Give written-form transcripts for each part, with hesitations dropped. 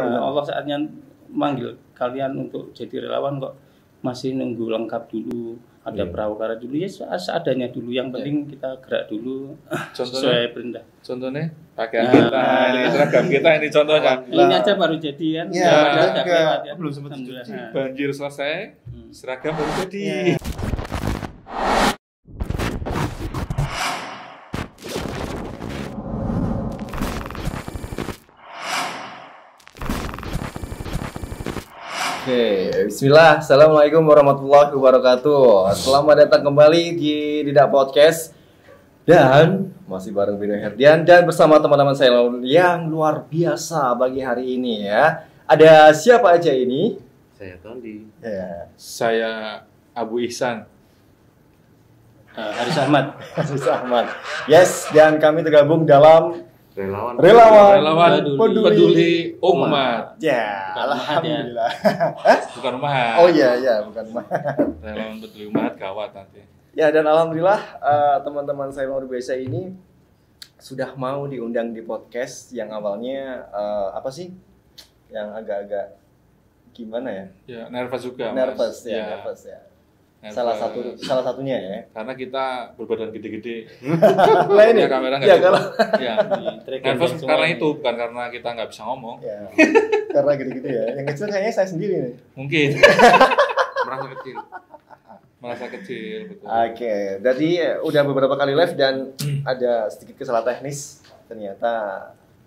Allah saatnya manggil kalian untuk jadi relawan kok masih nunggu lengkap dulu, ada perahu dulu ya seadanya dulu. Yang penting kita gerak dulu sesuai perintah. Contohnya pakaian kita, ini seragam kita ini contohnya. Ini aja baru jadian, ya, belum sempat cuci. Banjir selesai, seragam baru jadi. Oke, bismillah. Assalamualaikum warahmatullahi wabarakatuh. Selamat datang kembali di Didak Podcast. Dan masih bareng Bino Herdian dan bersama teman-teman saya yang luar biasa bagi hari ini ya. Ada siapa aja ini? Saya Tondi. Ya. Saya Abu Ihsan. Haris Ahmad. Haris Ahmad. Yes, dan kami tergabung dalam Relawan peduli umat. Ya, alhamdulillah. Bukan umat. Oh iya, bukan umat. Relawan peduli umat gawat nanti. Ya, dan alhamdulillah teman-teman saya luar biasa ini sudah mau diundang di podcast yang awalnya apa sih? Yang agak-agak gimana ya? Ya, nervous juga. Nervous ya. Nervous ya. Salah satunya ya. Karena kita berbadan gede-gede. Lah ini. Ya, kamera nggak kalau ya. Nervous karena itu, bukan karena kita nggak bisa ngomong. Ya. Karena gede-gede ya. Yang kecil kayaknya saya sendiri nih. Mungkin. Merasa kecil, betul. Oke, jadi udah beberapa kali live dan ada sedikit kesalahan teknis. Ternyata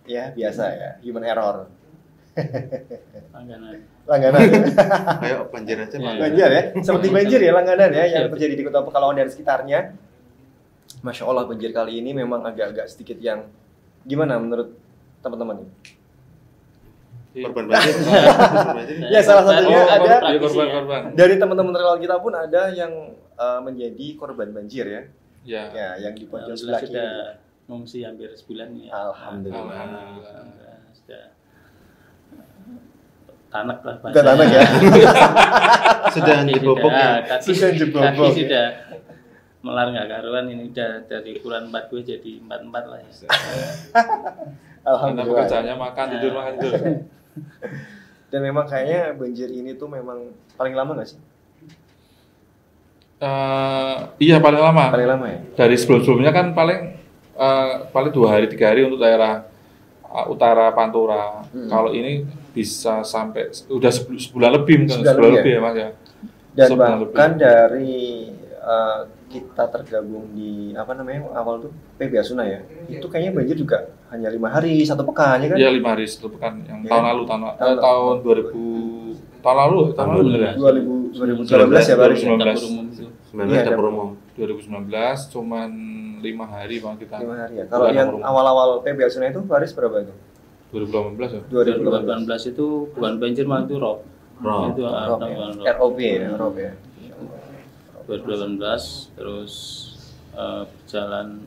ya biasa ya, human error. Langganan. Kayak banjir aja, Pak. Banjir ya, seperti banjir ya langganan ya yang terjadi di Kota Pekalongan dan sekitarnya. Masya Allah, banjir kali ini memang agak-agak sedikit yang gimana menurut teman-teman ini? Korban banjir. Ya, salah satunya ada korban. dari teman-teman relawan kita pun ada yang menjadi korban banjir ya. Ya, yang di pojok sebelah kiri. Sudah mengungsi hampir sebulan ya. Alhamdulillah. Sudah tanak lah. Bukan tanak ya. Sudah jebobok ya. Kaki sudah melar nggak karuan, ini udah dari ukuran 4 gue jadi 4 lah ya. Karena pekerjaannya makan tidur. Dan memang kayaknya banjir ini tuh memang paling lama nggak sih? Iya, paling lama. Paling lama ya. Dari sebelum-sebelumnya kan paling 2 hari 3 hari untuk daerah utara Pantura. Kalau ini bisa sampai udah sebulan lebih mungkin, sebulan lebih ya Mas ya. Dan bahkan dari kita tergabung di awal tuh PB Asuna ya. Itu kayaknya banjir juga hanya 5 hari 1 pekan ya kan? Iya, 5 hari 1 pekan yang tahun lalu tahun 2000 tahun lalu bener ya? 2019 ya baru 2019 dapur umum. 2019 cuman 5 hari Bang kita. 5 hari ya. Kalau yang awal-awal PB Asuna itu Faris berapa itu? 2018 ya? 2018 itu bukan banjir malah itu rob. Itu ROB ya. 2018 terus berjalan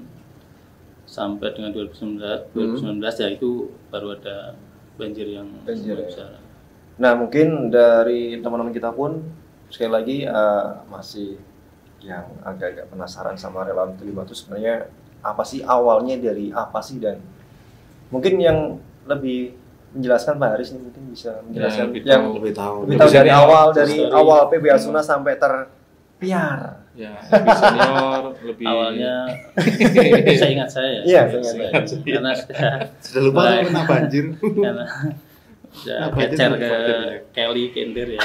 sampai dengan 2019 ya itu baru ada banjir yang besar. Nah, mungkin dari teman-teman kita pun sekali lagi masih yang agak-agak penasaran sama relawan kelima itu sebenarnya apa sih, awalnya dari apa sih, dan mungkin yang lebih menjelaskan Pak Haris ini mungkin bisa menjelaskan yang lebih tahu dari awal PB Asuna sampai terpiar. Ya, lebih senior, lebih awalnya saya ingat saya. Iya, saya ingat. Karena sudah lupa pernah banjir. Karena sudah kecer ke Kelly Kendir ya.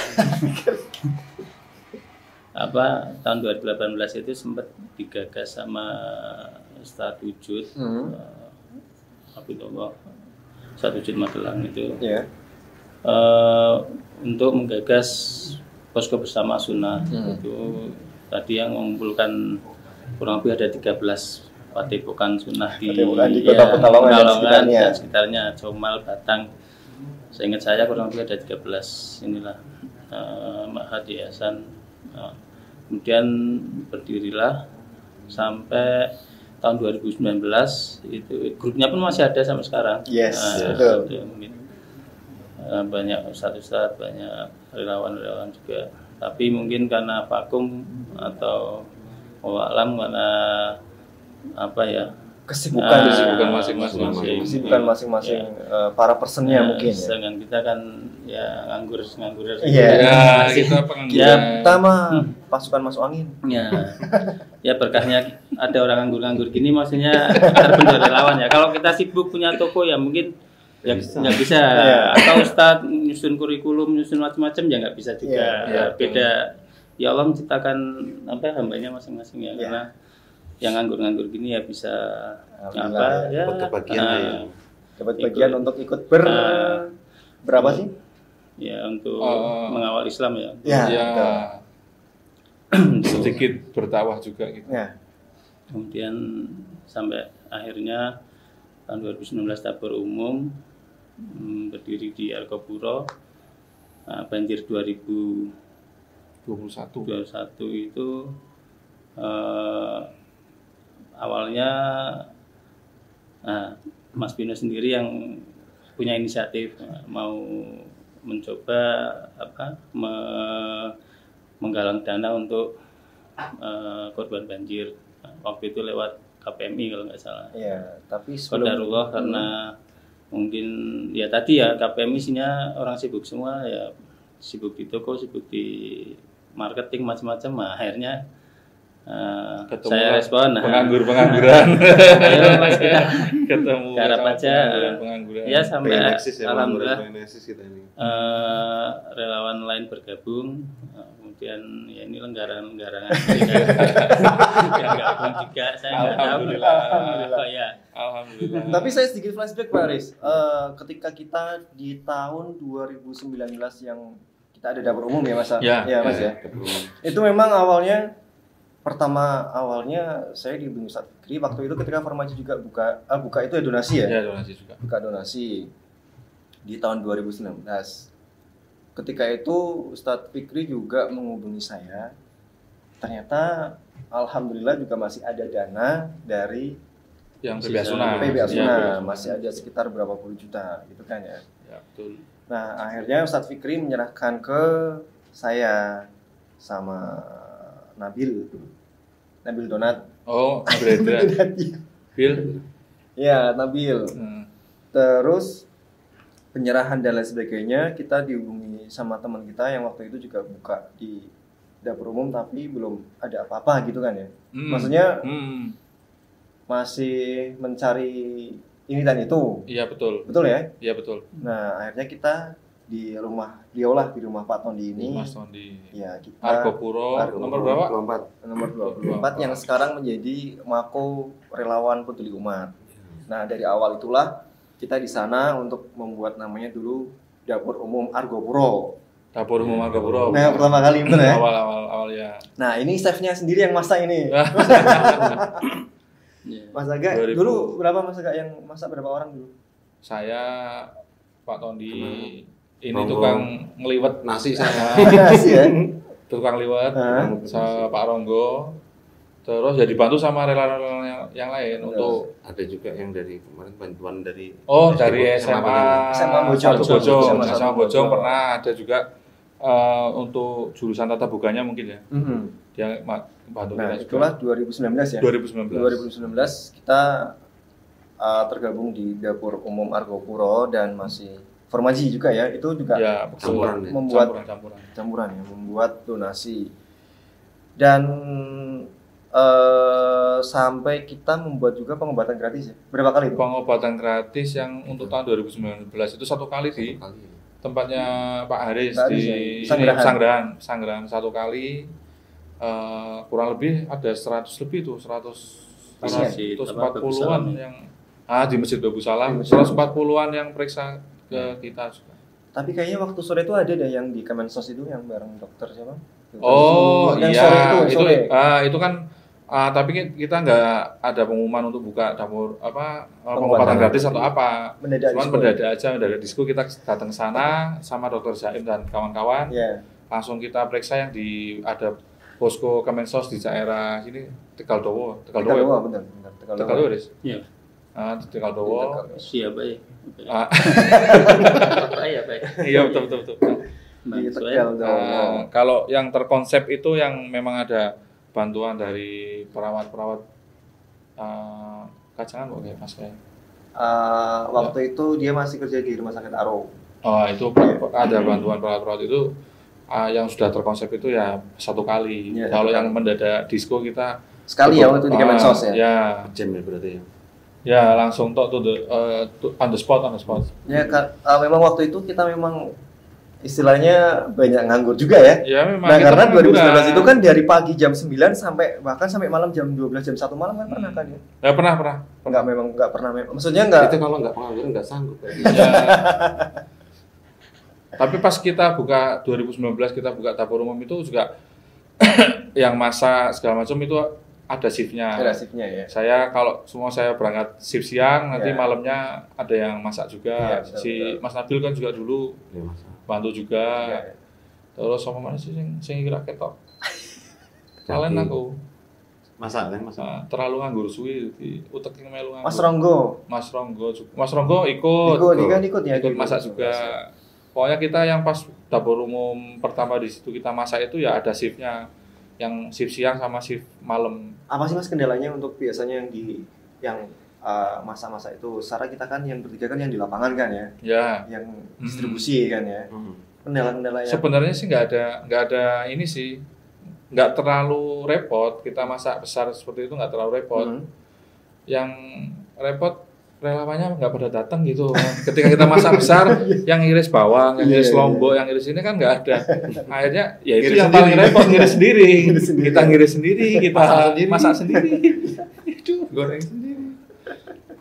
Tahun 2018 itu sempat digagas sama Ustadz Wujud. Ustadz Wujud Magelang itu. Yeah. Untuk menggagas posko bersama Sunnah. Itu tadi yang mengumpulkan kurang lebih ada 13 padepokan Sunnah di Kota Pekalongan dan sekitarnya, Comal, Batang. Seingat saya kurang lebih ada 13 inilah Ma'had Yayasan. Kemudian berdirilah sampai tahun 2019 itu grupnya pun masih ada sampai sekarang. Yes, betul. Banyak ustadz, banyak relawan juga. Tapi mungkin karena vakum atau alam karena kesibukan masing-masing. kesibukan masing-masing para personnya mungkin ya. Sedangkan kita kan ya nganggur. Iya. Ya, kita pengangguran. Kita mah pasukan masuk angin. Ya berkahnya ada orang nganggur gini, maksudnya terbentuk relawan ya. Kalau kita sibuk punya toko ya mungkin ya nggak bisa. Atau Ustadz nyusun kurikulum, nyusun macam-macam ya nggak bisa juga. Beda. Ya Allah menciptakan hambanya masing-masing ya. Karena yang nganggur gini ya bisa dapat bagian untuk ikut berapa sih? Ya untuk mengawal Islam ya. Sedikit bertawah juga gitu. Ya. Kemudian sampai akhirnya tahun 2019 dapur umum berdiri di Argopuro. Banjir 2021 itu awalnya Mas Bino sendiri yang punya inisiatif mau mencoba menggalang dana untuk korban banjir. Waktu itu lewat KPMI kalau nggak salah. Iya, tapi Qadarullah karena mungkin ya tadi ya KPMI isinya orang sibuk semua ya, sibuk di toko, sibuk di marketing macam-macam. Akhirnya saya respon pengangguran. Ayo Mas kita ketemu garap aja pengangguran. Ya sampai alhamdulillah kita ini. Relawan lain bergabung. Kemudian ya ini lenggaran-lenggaran yang gabung juga saya nggak tahu. Alhamdulillah. Tapi saya sedikit flashback Pak Aris. Ketika kita di tahun 2019 yang kita ada dapur umum ya Mas. Ya Mas ya. Itu memang awalnya saya di Bumi Ustadz Fikri waktu itu ketika Formaji juga buka itu ya donasi ya? Ya donasi juga. Buka donasi di tahun 2019. Ketika itu Ustadz Fikri juga menghubungi saya. Ternyata alhamdulillah juga masih ada dana dari yang PB Asuna. Masih ada sekitar berapa puluh juta gitu kan ya. Ya betul. Nah akhirnya Ustadz Fikri menyerahkan ke saya sama Nabil Donat. Oh, Nabil Bil. Ya, Nabil. Terus penyerahan dan lain sebagainya kita dihubungi sama teman kita yang waktu itu juga buka di dapur umum tapi belum ada apa-apa gitu kan ya. Maksudnya masih mencari ini dan itu. Iya betul. Betul ya? Iya betul. Nah, akhirnya kita di rumah Pak Tondi ini. Mas Tondi. Ya, kita Argopuro nomor berapa? 24. Nomor 24 yang sekarang menjadi Mako Relawan Peduli Umat. Nah, dari awal itulah kita di sana untuk membuat namanya dulu Dapur Umum Argopuro. Dapur Umum Argopuro. Nah, pertama kali betul ya? Awal ya. Nah, ini chefnya sendiri yang masak ini. Mas Aga, dulu berapa Mas Aga yang masak, berapa orang dulu? Saya, Pak Tondi, ini tukang ngeliwet nasi saya. Nasi ya? Tukang liwet, sama Pak Ronggo. Terus ya dibantu sama relawan yang lain untuk ada juga yang dari kemarin bantuan dari dari SMA Bojong pernah ada juga untuk jurusan tata buganya mungkin ya. Dia bantu kita itulah 2019 ya. 2019 kita tergabung di Dapur Umum Argopuro dan masih Formaji juga ya. Itu juga ya, campuran ya, membuat donasi. Dan sampai kita membuat juga pengobatan gratis ya. Berapa kali? Pengobatan gratis yang untuk tahun 2019 itu satu kali sih. Tempatnya Pak Haris di Sanggerahan satu kali. Kurang lebih ada 100 lebih tuh, 140-an yang di Masjid Babu Salam, 140-an yang periksa ke kita juga. Tapi kayaknya waktu sore itu ada yang di Kemensos itu yang bareng dokter siapa? Yang sore itu kan tapi kita nggak ada pengumuman untuk buka dapur pengobatan gratis atau apa. Mendadak aja disko kita datang ke sana sama dokter Zaim dan kawan-kawan. Langsung kita periksa yang ada posko Kemensos di daerah sini Tegal Dowo benar. Tegal Dowo Des. Iya. Tegal Dowo. Siapa ya? Iya betul. Kalau yang terkonsep itu yang memang ada bantuan dari perawat kacangan kok kayak Mas kayak. Waktu itu dia masih kerja di rumah sakit Aro. Oh itu ada bantuan perawat-perawat itu yang sudah terkonsep itu ya satu kali. Ya, kalau yang mendadak disco kita sekali ya waktu di Kemensos ya. Ya. Jam ya berarti ya. Ya langsung on the spot. Ya memang waktu itu kita memang istilahnya banyak nganggur juga ya. Ya memang. Nah karena 2019 itu kan dari pagi jam 9 sampai malam jam 12 jam 1 malam kan pernah kan ya? Ya pernah. Enggak pernah. Maksudnya enggak. Itu kalau enggak pengangguran enggak sanggup. Ya. Tapi pas kita buka 2019 kita buka dapur umum itu juga yang masak segala macam itu ada shiftnya. Ada shiftnya ya. Kalau saya berangkat shift siang, nanti malamnya ada yang masak juga. Si Mas Nabil kan juga dulu bantu juga. Ya. Terus sama mana sih sing kira ketok. Kalian aku masak. Terlalu nganggur suwi di utek yang melu nganggur. Mas Ronggo ikut masak juga. Pokoknya kita yang pas dapur umum pertama di situ kita masak itu ya ada shiftnya. Yang shift siang sama shift malam. Apa sih Mas kendalanya untuk biasanya yang masa-masa itu? Secara kita kan yang bertiga kan yang di lapangan kan ya? Ya. Yang distribusi kan ya? Kendala-kendalanya? Sebenarnya sih nggak ada ini sih, nggak terlalu repot. Kita masak besar seperti itu nggak terlalu repot. Yang repot relawannya nggak pada datang gitu. Ketika kita masak besar, yang iris bawang, yang iris lombok, yang iris ini kan nggak ada. Akhirnya ya itu yang paling repot, ngiris sendiri. Kita ngiris sendiri, kita masak sendiri. Itu goreng sendiri.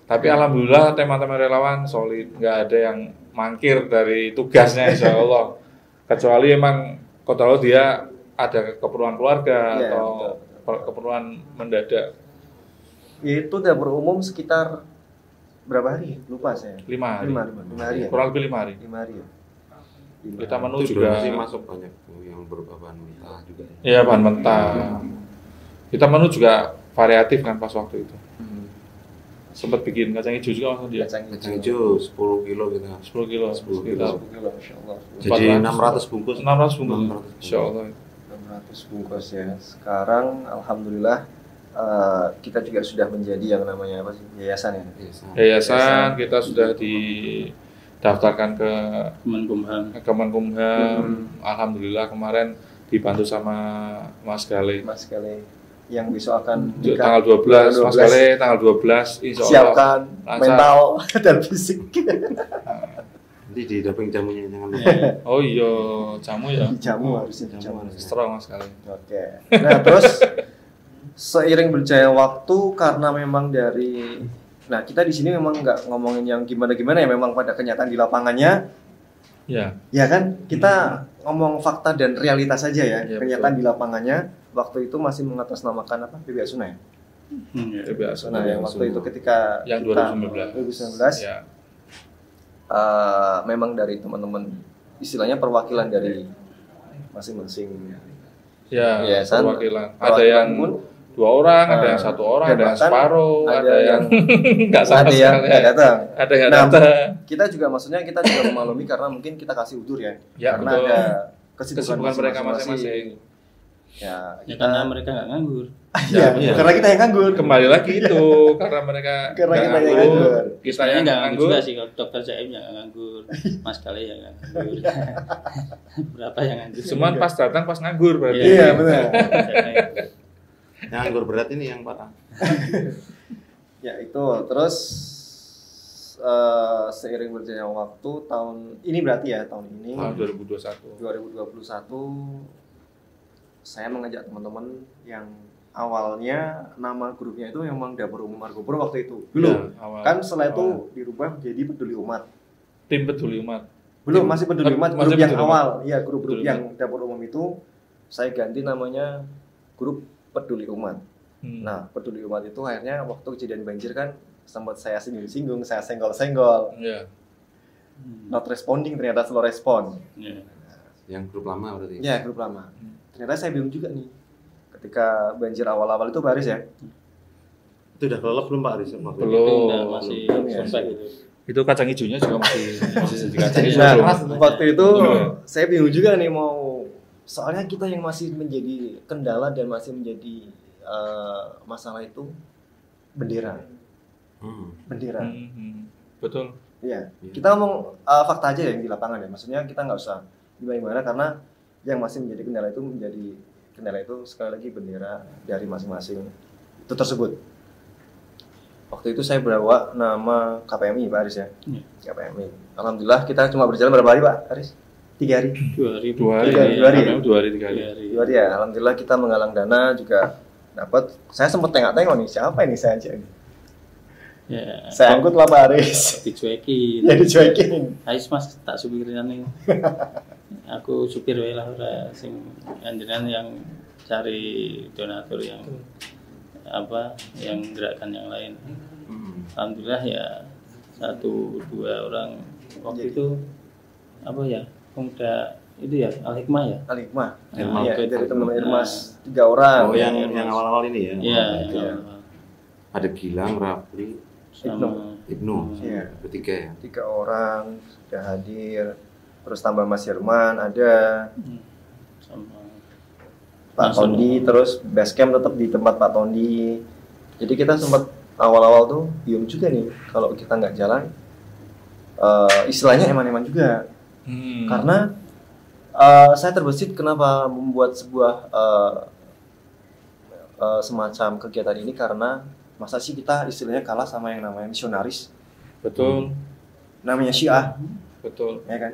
Tapi alhamdulillah teman-teman relawan solid, nggak ada yang mangkir dari tugasnya insya Allah. Kecuali emang kalau dia ada keperluan keluarga atau keperluan mendadak. Itu dapur umum sekitar berapa hari? Lupa saya. 5 hari. 5 hari ya? Kurang lebih 5 hari. 5 hari ya? Kita menu itu juga sih masuk banyak yang berupa bahan mentah juga. Iya, bahan mentah. Kita menu juga variatif kan pas waktu itu. Sempat bikin kacang hijau juga waktu dia. Kacang hijau 10 kilo gitu. 10 kilo. 10 kilo, masyaallah. Jadi 600 bungkus. 600 bungkus. Insyaallah. 600 bungkus ya. Sekarang alhamdulillah kita juga sudah menjadi yang namanya apa sih? Yayasan ya. Yayasan kita sudah didaftarkan ke Kemenkumham. Alhamdulillah kemarin dibantu sama Mas Gale. Yang besok akan tanggal 12, Mas Gale tanggal 12 insyaallah. Siapkan mental dan fisik. Nanti di doping jamunya jangan lupa. Oh iya, jamu ya. Jamu harusnya jamu. Strong Mas Gale. Oke. Nah, terus seiring berjalannya waktu karena memang kita di sini memang nggak ngomongin yang gimana-gimana ya, memang pada kenyataan di lapangannya. Ya. Ya kan, kita ngomong fakta dan realitas saja ya. Kenyataan di lapangannya waktu itu masih mengatasnamakan apa? PBA Suna ya? PBA Suna. Nah, yang waktu itu ketika yang kita 2019 ya. Memang dari teman-teman istilahnya perwakilan dari masing-masing yayasan, ada yang 2 orang, ada yang 1 orang, ada yang separuh, ada yang nggak sama sekali, ada yang datang. Kita juga memaklumi karena mungkin kita kasih udur ya, karena betul. Ada kesibukan mereka masing-masing. Ya, karena mereka nggak nganggur. Karena kita yang nganggur. Kembali lagi itu karena mereka kita yang nganggur. Kita yang nggak nganggur juga sih, kalau Dokter Jaim yang nggak nganggur, Mas Kale yang nggak nganggur. Berapa yang nganggur? Cuman pas datang pas nganggur berarti. Iya benar. Yang nganggur berat ini yang parah. Ya itu terus seiring berjalannya waktu tahun ini berarti ya tahun 2021 saya mengajak teman-teman yang awalnya nama grupnya itu memang Dapur Umum Margopuro waktu itu belum kan setelah itu dirubah menjadi Peduli Umat, tim Peduli Umat belum masih Peduli Umat grup yang awal ya grup yang Dapur Umum itu saya ganti namanya grup Peduli Umat. Nah Peduli Umat itu akhirnya waktu kejadian banjir kan sempat saya singgung, saya senggol-senggol. Not responding, ternyata slow respon. Yang grup lama berarti? Ya, grup lama. Ternyata saya bingung juga nih. Ketika banjir awal-awal itu Pak Aris ya? Itu udah kelelep belum Pak Aris? Belum. Masih sampai gitu. Itu kacang hijaunya juga masih kacang hijau. Nah, waktu itu saya bingung juga nih mau, soalnya kita yang masih menjadi kendala dan masih menjadi masalah itu bendera. bendera. Betul. Iya. Kita ngomong fakta aja yang di lapangan ya. Maksudnya kita nggak usah gimana-gimana karena yang masih menjadi kendala itu sekali lagi bendera dari masing-masing itu tersebut. Waktu itu saya bawa nama KPMI Pak Aris ya. KPMI. Alhamdulillah kita cuma berjalan berapa hari Pak Aris? 3 hari. 2 hari. 2 hari ya. Alhamdulillah kita menggalang dana juga dapat. Saya sempat tengok-tengok nih siapa ini saya aja ini. Ya. Saya angkut lah Pak Aris. Dicuekin. Ya dicuekin. Ais Mas tak supirin nih. Aku supir wae lah ora sing anjenan yang cari donatur yang yang gerakan yang lain. Alhamdulillah ya 1-2 orang waktu itu pemuda itu ya Al-Hikmah ya. Al-Hikmah. Iya, dari teman-teman Irmas 3 orang. Oh yang awal-awal ini ya. Iya. Ada Gilang, Rafli, sama Ibnu. Iya. Bertiga ya. 3 orang sudah hadir. Terus tambah Mas Herman ada. sama Pak Tondi, terus base camp tetap di tempat Pak Tondi. Jadi kita sempat awal-awal tuh bingung juga nih kalau kita nggak jalan, istilahnya eman-eman juga. Karena saya terbesit kenapa membuat sebuah semacam kegiatan ini karena masa sih kita istilahnya kalah sama yang namanya misionaris. Betul. Namanya Syiah. Betul. Ya kan?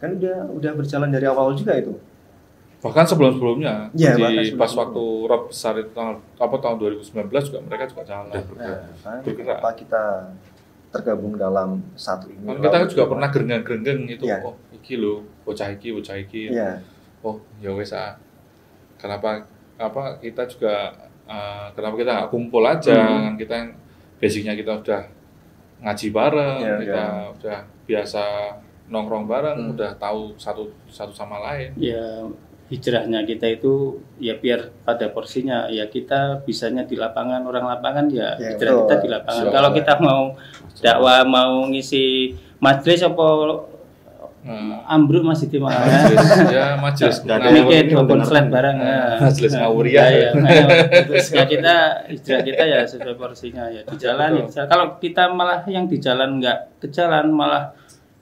Kan udah berjalan dari awal juga itu. Bahkan sebelum-sebelumnya ya, pas waktu rob besar itu tahun 2019 juga mereka juga jalan. Kenapa kita tergabung dalam satu ini? Kita juga pernah gerenggang itu, ya. Iki lo, bocah iki. Ya. Oh, ya wes Kenapa kita juga kenapa kita nggak kumpul aja? Kan kita basicnya kita udah ngaji bareng, kita udah biasa nongkrong bareng, udah tahu satu sama lain. Ya. Hijrahnya kita itu ya biar pada porsinya ya kita bisanya di lapangan, orang lapangan ya hijrah kita di lapangan. Kalau kita mau dakwah, mau ngisi majelis apa ambruk masih di mana? Ya majelis bikin open flat bareng. Majelis ngawuriah. Ya kita hijrah kita ya sesuai porsinya ya di jalan. Kalau kita malah yang di jalan nggak ke jalan malah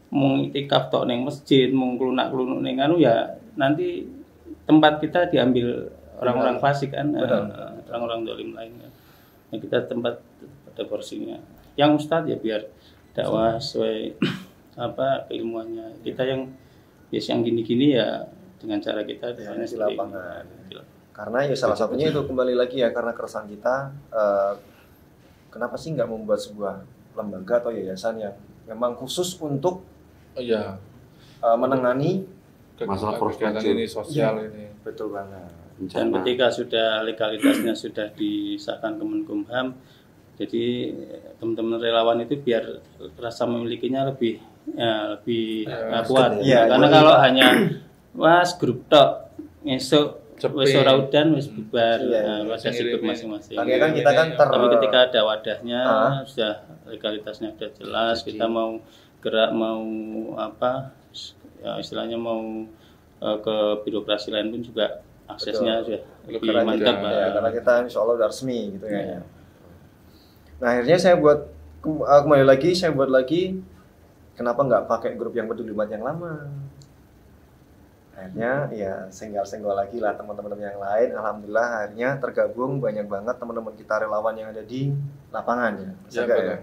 mau itikaf tok ning masjid, mau klunak-klunuk ning ya nanti tempat kita diambil orang-orang fasik kan, orang-orang dolim lainnya. Ya, kita tempat pada porsinya. Yang ustadz ya biar dakwah sesuai keilmuannya. Kita yang gini-gini ya dengan cara kita di lapangan. Karena ya salah satunya itu kembali lagi ya karena keresahan kita. Kenapa sih nggak membuat sebuah lembaga atau yayasan yang memang khusus untuk menangani masalah kegiatan ini sosial ini. Betul banget. Dan ketika sudah legalitasnya sudah disahkan Kemenkumham, jadi teman-teman relawan itu biar rasa memilikinya lebih kuat. Ya, karena kalau hanya grup tok esok wis ora udan wis bubar, wadah sibuk masing-masing. Kan kita kan tapi ketika ada wadahnya sudah legalitasnya sudah jelas, kita mau gerak mau istilahnya mau ke birokrasi lain pun juga aksesnya sudah lebih mantap karena kita insya Allah udah resmi gitu ya. Nah akhirnya saya buat kembali lagi kenapa nggak pakai grup yang peduli umat yang lama. Akhirnya ya senggol lagi lah teman-teman yang lain. Alhamdulillah akhirnya tergabung banyak banget teman-teman kita relawan yang ada di lapangan ya.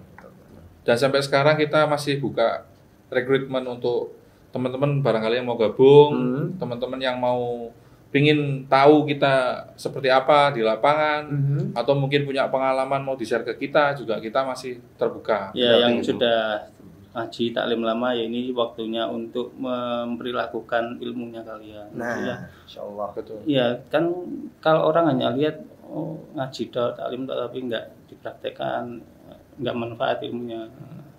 Dan sampai sekarang kita masih buka rekrutmen untuk teman-teman barangkali yang mau gabung, teman-teman yang mau pingin tahu kita seperti apa di lapangan, atau mungkin punya pengalaman mau di-share ke kita juga, kita masih terbuka. Ya, yang sudah ngaji taklim lama ya ini waktunya untuk memperlakukan ilmunya kalian. Nah, insyaallah. Betul. Ya kan kalau orang hanya lihat ngaji taklim tapi nggak dipraktekkan, nggak manfaat ilmunya.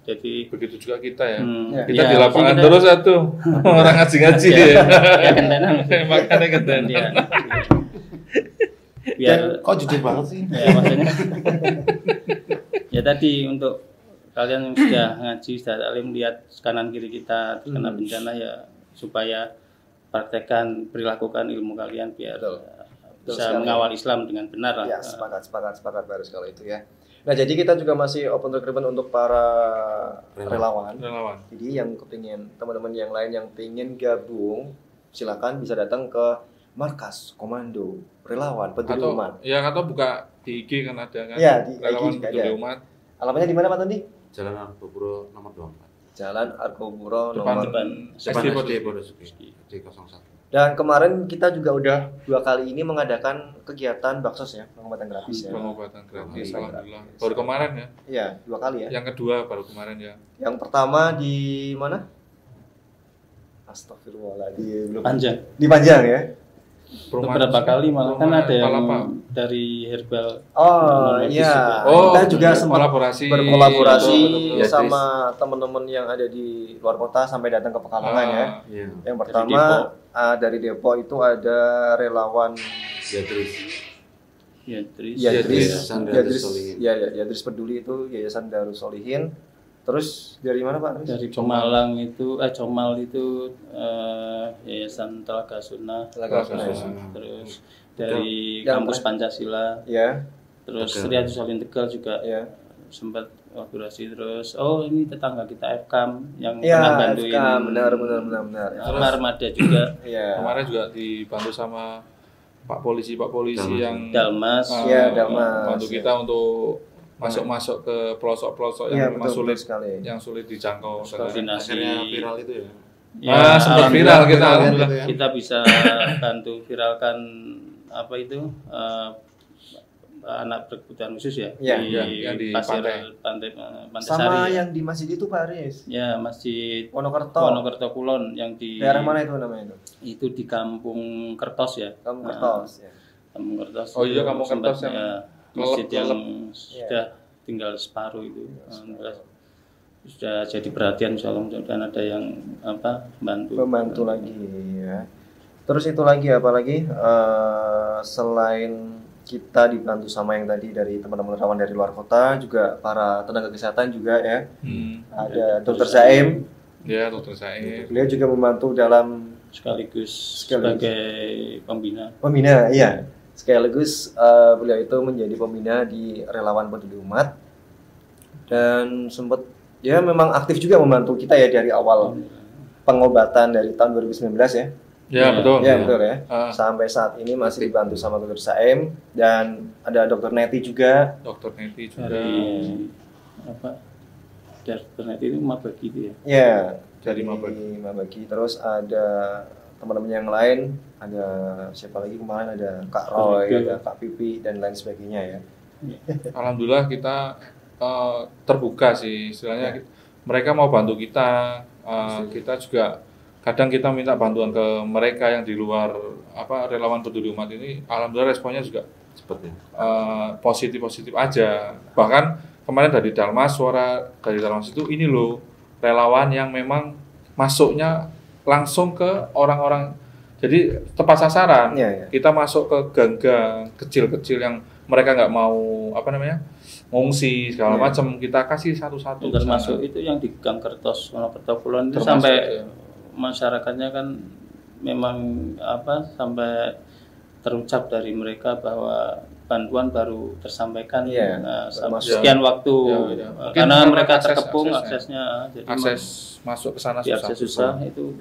Jadi begitu juga kita ya. Kita di lapangan terus orang ngaji-ngaji ya. Kentenan. Makanya kentenan. Biar kok jujur banget sih. Ya maksudnya. Ya tadi untuk kalian yang sudah ngaji, sudah taklim lihat kanan kiri kita terkena bencana ya supaya praktekkan, perilakukan ilmu kalian biar bisa mengawal Islam dengan benar lah. Ya, sepakat baru sekali itu ya. Nah, jadi kita juga masih open recruitment untuk para relawan. Jadi yang kepingin, teman-teman yang lain yang ingin gabung, silakan bisa datang ke markas komando relawan peduli umat. Ya, atau buka di IG kan ada kan? Ya, di relawan IG juga peduli ada. umat. Alamatnya di mana Pak Tondi? Jalan Argopuro nomor 24. Jalan Argopuro depan SD Podosuki di 01. Dan kemarin kita juga udah 2 kali ini mengadakan kegiatan baksos ya, pengobatan gratis ya. Pengobatan gratis, alhamdulillah. Baru kemarin ya? Iya, 2 kali ya. Yang kedua baru kemarin ya. Yang pertama di mana? Astagfirullahaladzim. Panjang. Di Panjang ya. Beberapa kali malah kan ada yang dari herbal. Oh iya. Kita juga sempat berkolaborasi sama teman-teman yang ada di luar kota sampai datang ke Pekalongan ya. Iya. Yang pertama dari Depok itu ada relawan Yadris Peduli itu Yayasan Darus Solihin. Terus dari mana Pak? Dari Comalang itu Comal itu Yayasan Telaga Sunnah. Terus dari kampus Pancasila. Ya. Terus Riyadhus Shalihin Tegal juga ya. Sempat kolaborasi. Terus ini tetangga kita FKAM yang pernah bantuin. Ya, benar. Armada juga. Iya. Kemarin juga dibantu sama Pak polisi yang Dalmas. Dalmas. Bantu kita untuk masuk ke pelosok-pelosok yang memang sulit sekali. Yang sulit dijangkau. Koordinasi viral itu ya. Ya, sempat viral kita alhamdulillah. Kita bisa bantu viralkan anak berkebutuhan khusus ya, di pantai sama Sari. Yang di masjid itu Pak Aris. Ya, Masjid Wonokerto Kulon yang di daerah mana itu namanya itu? Itu di Kampung Kertos ya. Kampung Kertos ya. Kampung Kertos. Oh iya, Kampung Kertos yang masjid yang sudah tinggal separuh itu. Sudah jadi perhatian, mudah-mudahan ada yang membantu lagi ya. Terus itu lagi apa lagi selain kita dibantu sama yang tadi dari teman-teman relawan dari luar kota, juga para tenaga kesehatan juga ya. Ada Dr. Zaim. Ya, Dr. Zaim. Beliau juga membantu dalam sekaligus sebagai pembina. Pembina, iya. Sekaligus beliau itu menjadi pembina di relawan peduli umat dan sempat memang aktif juga membantu kita ya dari awal pengobatan dari tahun 2019 ya. Ya, betul. Ya, betul ya. Sampai saat ini masih dibantu sama Dr. Saim dan ada Dr. Neti juga. Dr. Neti juga. Dr. Neti itu Mabagi itu ya? Ya, dari Mabagi. Terus ada teman-teman yang lain, ada siapa lagi kemarin, ada Kak Roy, ada Kak Pipi dan lain sebagainya ya. Alhamdulillah kita terbuka sih, istilahnya mereka mau bantu kita, kita juga kadang kita minta bantuan ke mereka yang di luar relawan peduli umat ini. Alhamdulillah responnya juga positif aja. Bahkan kemarin dari Dalmas, suara dari Dalmas itu ini loh relawan yang memang masuknya langsung ke orang-orang, jadi tepat sasaran. Kita masuk ke gang-gang kecil-kecil yang mereka nggak mau ngungsi segala macam, kita kasih satu-satu. Termasuk itu yang di Gang Kertos, Wonokerto Kulon itu sampai masyarakatnya kan memang sampai terucap dari mereka bahwa bantuan baru tersampaikan sekian waktu karena mereka terkepung aksesnya, jadi akses masuk ke sana susah itu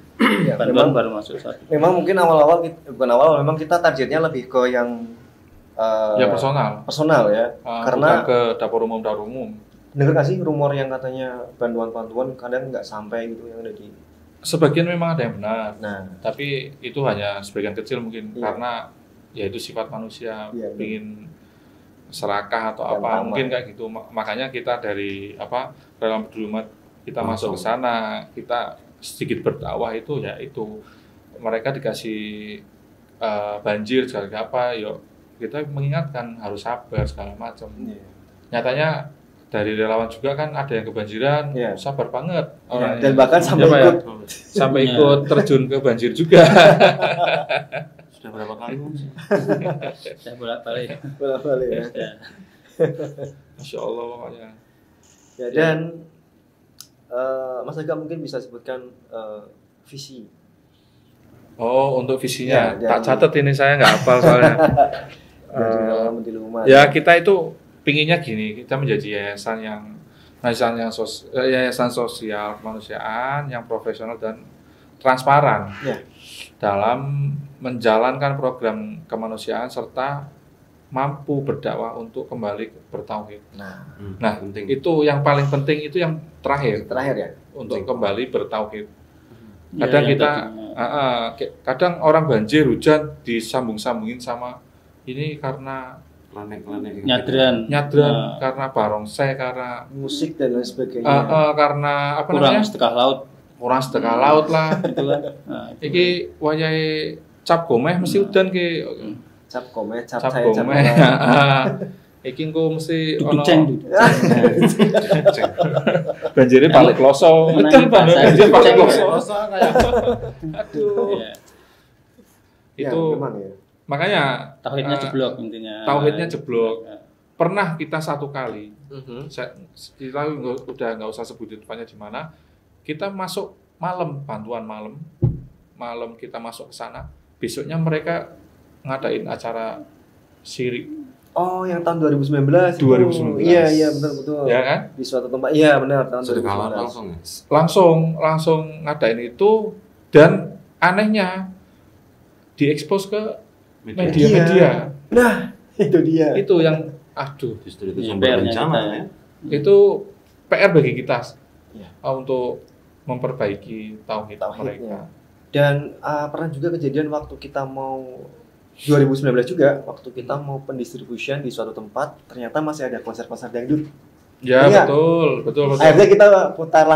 bantuan baru masuk saat itu. Memang mungkin memang kita targetnya lebih ke yang personal ya, karena ke dapur umum. Dengar nggak sih rumor yang katanya bantuan kadang nggak sampai gitu yang ada di. Sebagian memang ada yang benar, tapi itu hanya sebagian kecil mungkin karena ya itu sifat manusia, ingin serakah atau mungkin kayak gitu. Makanya kita dari relawan peduli umat kita masuk ke sana, kita sedikit berdakwah itu mereka dikasih banjir segala kita mengingatkan harus sabar segala macam. Nyatanya dari relawan juga kan ada yang kebanjiran, sabar banget orangnya. Dan bahkan sampai ikut terjun ke banjir juga. Sudah berapa kali? Saya bolak-balik ya. Masya Allah pokoknya. Ya, dan Mas Aga mungkin bisa sebutkan visi. Oh, untuk visinya tak catat ini, saya nggak hafal soalnya. Dari relawan peduli umat. Ya, kita itu pinginnya gini, kita menjadi yayasan sosial kemanusiaan yang profesional dan transparan dalam menjalankan program kemanusiaan serta mampu berdakwah untuk kembali bertauhid. Nah, itu yang paling penting, itu yang terakhir ya, untuk kembali bertauhid. Kadang kadang orang banjir, hujan disambung-sambungin sama ini karena nyadran karena barongsai, karena musik dan lain sebagainya. Karena apa kurang namanya? kurang setengah laut lah gitu kan. Iki wayahe cap gomeh mesti udan ki. Cap gomeh. Iki engko mesti ono Duduk-ceng. banjire balik kloso. Betul banjir balik kloso kayak. Aduh. Itu memang ya. Makanya Tauhidnya jeblok intinya. Tauhidnya jeblok. Pernah kita satu kali, kita udah nggak usah sebutin tempatnya di mana. Kita masuk bantuan malam kita masuk ke sana. Besoknya mereka ngadain acara syirik. Oh, yang tahun 2019. 2019. Iya betul. Ya kan? Di suatu tempat. Iya benar, tahun 2019. Langsung ngadain itu, dan anehnya diekspos ke media. Nah, itu dia. Itu yang justru itu sumber bencana ya. Itu PR bagi kita untuk memperbaiki tauhid mereka. Dan pernah juga kejadian waktu kita mau 2019 juga, waktu kita mau pendistribusian di suatu tempat, ternyata masih ada konser-konser dangdut. Ya, betul. Akhirnya kita putar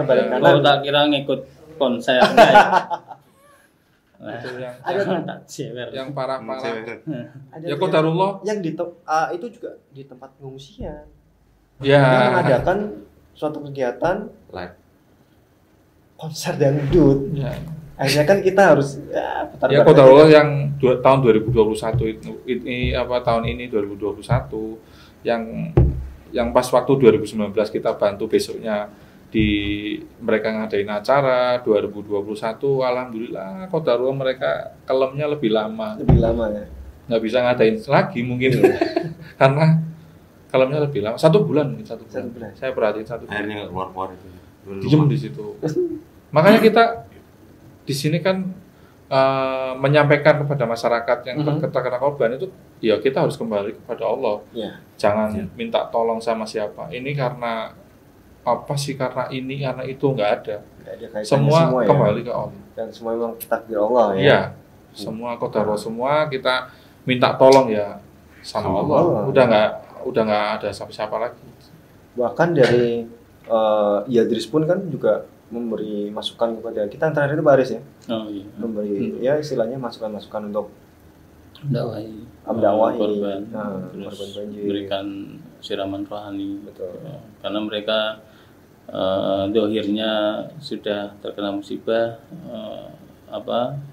balik kanan. Oh, tak kira ngikut konser. Itu yang parah. Ya qadarullah. Yang itu juga di tempat pengungsian. Ya. Kita mengadakan suatu kegiatan live konser dangdut. Ya. Akhirnya kan kita harus putar balik. Qadarullah yang tahun 2021 ini tahun ini 2021 yang pas waktu 2019 kita bantu besoknya mereka ngadain acara 2021, alhamdulillah qadarullah mereka kelemnya lebih lama ya. Nggak bisa ngadain lagi mungkin karena kelemnya lebih lama, 1 bulan. Saya perhatiin 1 bulan. Akhirnya nggak keluar itu. Diem di situ. Makanya kita di sini kan menyampaikan kepada masyarakat yang terkena korban itu, ya kita harus kembali kepada Allah. Jangan minta tolong sama siapa. Ini karena apa sih, karena ini, karena itu, nggak ada. Semua kembali ke Allah. Dan semua memang takdir Allah ya. Iya. Semua qadarullah, semua kita minta tolong ya sama Allah. Udah nggak ada siapa-siapa lagi. Bahkan dari Yadris pun kan juga memberi masukan kepada kita, antara itu Baris ya. Oh iya. Memberi ya istilahnya masukan-masukan untuk mendakwahi korban banjir, memberikan siraman rohani. Betul. Karena mereka dohirnya sudah terkena musibah,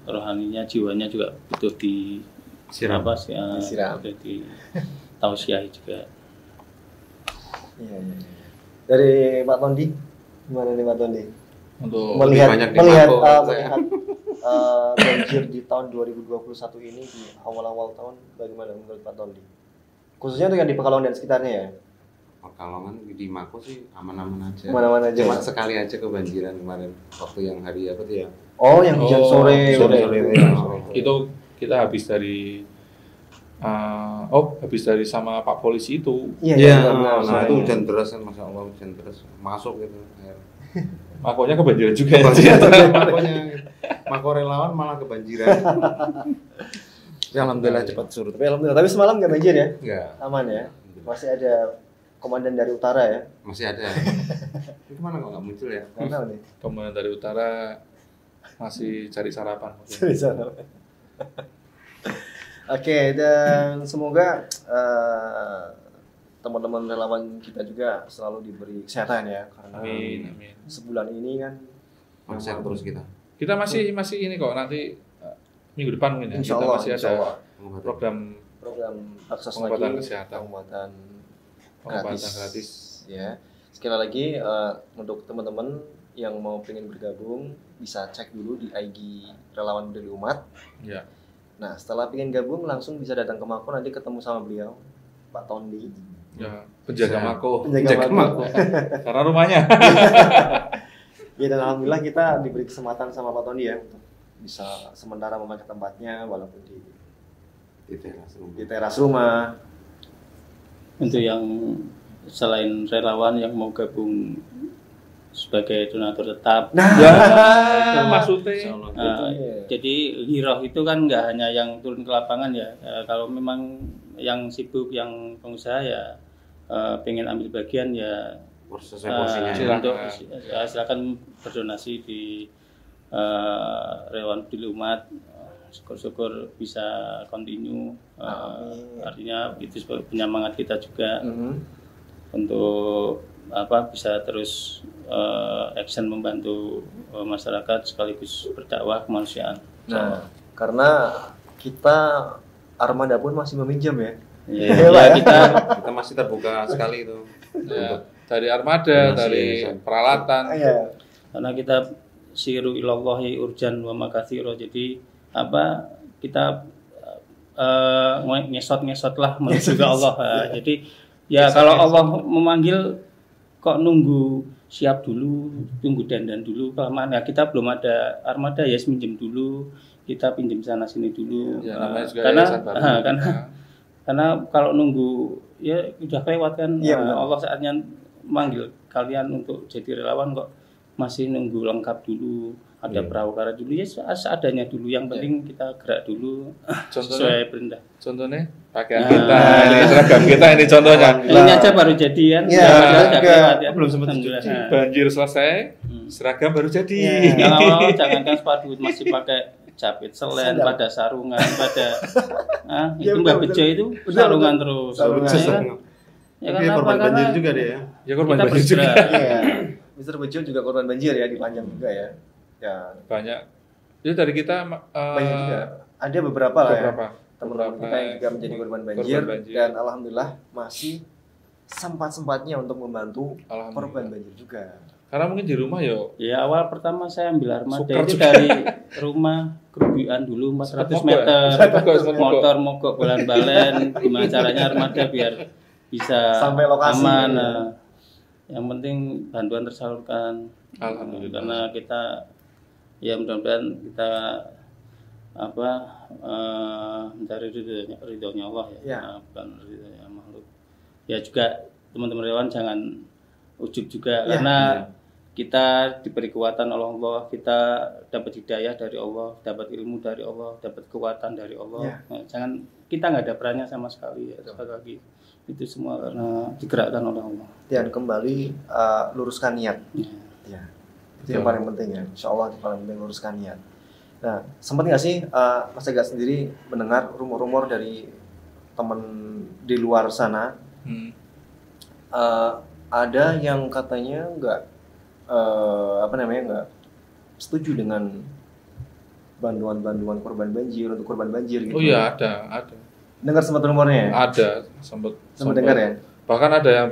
rohaninya, jiwanya juga butuh disiram, di tausiah juga. Iya. Dari Pak Tondi, gimana nih Pak Tondi? Untuk melihat banjir di tahun 2021 ini, di awal-awal tahun, bagaimana menurut Pak Tondi? Khususnya untuk yang di Pekalongan dan sekitarnya ya. Pekalongan di Mako sih aman-aman aja. Cuma sekali aja kebanjiran kemarin waktu yang hari apa tuh ya? Oh, yang hujan sore. Itu kita habis dari sama Pak Polisi itu. Iya. Nah, itu hujan deras kan, Masya Allah, hujan deras masuk gitu. Makonya kebanjiran juga. Mako relawan malah kebanjiran. Ya, alhamdulillah cepat surut. Tapi semalam nggak banjir ya? Nggak. Aman ya? Masih ada komandan dari utara ya? Masih ada. Itu mana kok nggak muncul ya? Nggak tahu nih. Komandan dari utara masih cari sarapan. Oke, dan semoga teman-teman relawan kita juga selalu diberi kesehatan ya, karena Amin. sebulan ini kan Konser terus kita. Kita masih ini kok, nanti minggu depan mungkin ya. Insya kita Allah, masih insya ada Allah. program akses pengobatan lagi, kesehatan. pengobatan gratis. Ya. Sekali lagi untuk teman-teman yang mau pengen bergabung bisa cek dulu di IG Relawan Peduli Umat. Ya. Nah, setelah pengen gabung langsung bisa datang ke Mako, nanti ketemu sama beliau, Pak Tondi. Ya, penjaga Mako. Penjaga Mako. Karena rumahnya. Ya, dan alhamdulillah kita diberi kesempatan sama Pak Tony ya untuk bisa sementara memakai tempatnya walaupun di teras rumah. Untuk yang selain relawan yang mau gabung sebagai donatur tetap. Nah, itu maksudnya. Jadi Hiroh itu kan nggak hanya yang turun ke lapangan ya. Kalau memang yang sibuk, yang pengusaha ya pengen ambil bagian ya untuk silakan berdonasi di relawan peduli umat. Syukur-syukur bisa continue. Artinya itu sebagai penyemangat kita juga untuk bisa terus action membantu masyarakat sekaligus berdakwah kemanusiaan. Nah, karena kita Armada pun masih meminjam ya. Ya, kita masih terbuka sekali itu. Ya, dari armada, dari peralatan. Karena kita siru ilallahi urjan wa makatsiro. Jadi kita ngesot lah menuju ke Allah. Jadi ya kalau Allah memanggil kok nunggu siap dulu, tunggu dandan dulu kelamaan. Ya, kita belum ada armada ya minjem dulu, kita pinjam sana sini dulu. Ya, namanya juga karena kalau nunggu ya udah lewat kan. Allah saatnya manggil kalian untuk jadi relawan kok masih nunggu lengkap dulu, ada perahu karet dulu ya seadanya dulu. Yang penting kita gerak dulu sesuai perintah. Contohnya pakaian kita, ini seragam kita ini contohnya. Ini aja baru jadi kan. Ya, belum sempat cuci. Banjir selesai, seragam baru jadi. Jangankan sepatu masih pakai capit selen, pada sarungan, pada itu Mbak Bejo itu sarungan terus. Ya kan korban banjir juga dia. Ya korban banjir juga. Mr. Bejo juga korban banjir ya, dipanjang juga ya. Ya banyak. Itu dari kita banyak juga. Ada beberapa lah ya. Teman-teman kita yang juga menjadi korban banjir dan alhamdulillah masih sempat-sempatnya untuk membantu korban banjir juga. Karena mungkin di rumah ya awal pertama saya ambil armada itu dari rumah kerugian dulu 400 meter, motor mogok balen-balen, gimana caranya armada biar bisa sampai lokasi aman. Yang penting bantuan tersalurkan. Alhamdulillah. Karena kita ya mudah-mudahan kita mencari ridhonya Allah ya. Bukan ridhonya makhluk. Ya juga teman-teman relawan jangan ujub juga karena kita diberi kekuatan oleh Allah, kita dapat hidayah dari Allah, dapat ilmu dari Allah, dapat kekuatan dari Allah. Nah, jangan kita nggak ada perannya sama sekali ya. Sekali lagi itu semua karena digerakkan oleh Allah. Dan kembali luruskan niat. Ya. Itu yang paling penting ya. Insya Allah itu paling penting luruskan niat. Nah, sempat nggak sih Mas Ega sendiri mendengar rumor-rumor dari teman di luar sana? Ada yang katanya nggak setuju dengan bantuan korban banjir untuk korban banjir gitu. Oh iya, ada. Dengar sempat rumornya? Ada, sempat dengar ya. Bahkan ada yang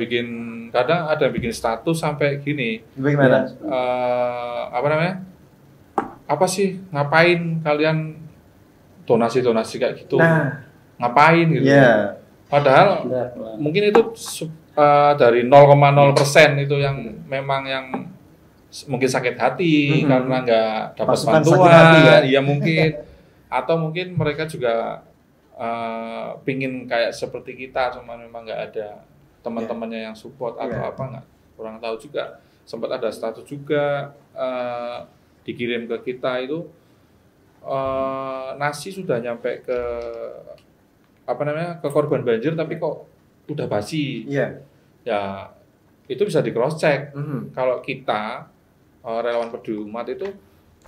kadang ada yang bikin status sampai gini. Bagaimana? Apa sih ngapain kalian donasi kayak gitu? Nah, ngapain gitu? Yeah. Padahal mungkin itu dari 0,0% itu yang memang yang mungkin sakit hati karena nggak dapat bantuan, ya mungkin, atau mungkin mereka juga pingin kayak seperti kita, cuma memang nggak ada teman-temannya yang support atau apa nggak, kurang tahu juga. Sempat ada status juga dikirim ke kita itu nasi sudah nyampe ke ke korban banjir tapi kok udah basi. Ya itu bisa di cross check. Kalau kita relawan peduli umat itu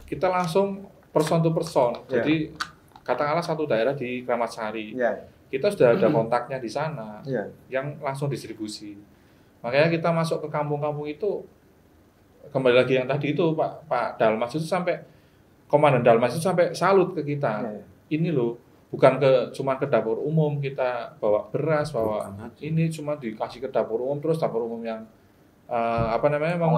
kita langsung person to person. Jadi katakanlah satu daerah di Kramat Sari, kita sudah ada kontaknya di sana yang langsung distribusi. Makanya kita masuk ke kampung-kampung itu, kembali lagi yang tadi itu Pak Dalmas itu sampai Komandan Dalmas itu sampai salut ke kita. Ini loh, bukan cuma ke dapur umum kita bawa beras, bawa ini cuma dikasih ke dapur umum, terus dapur umum yang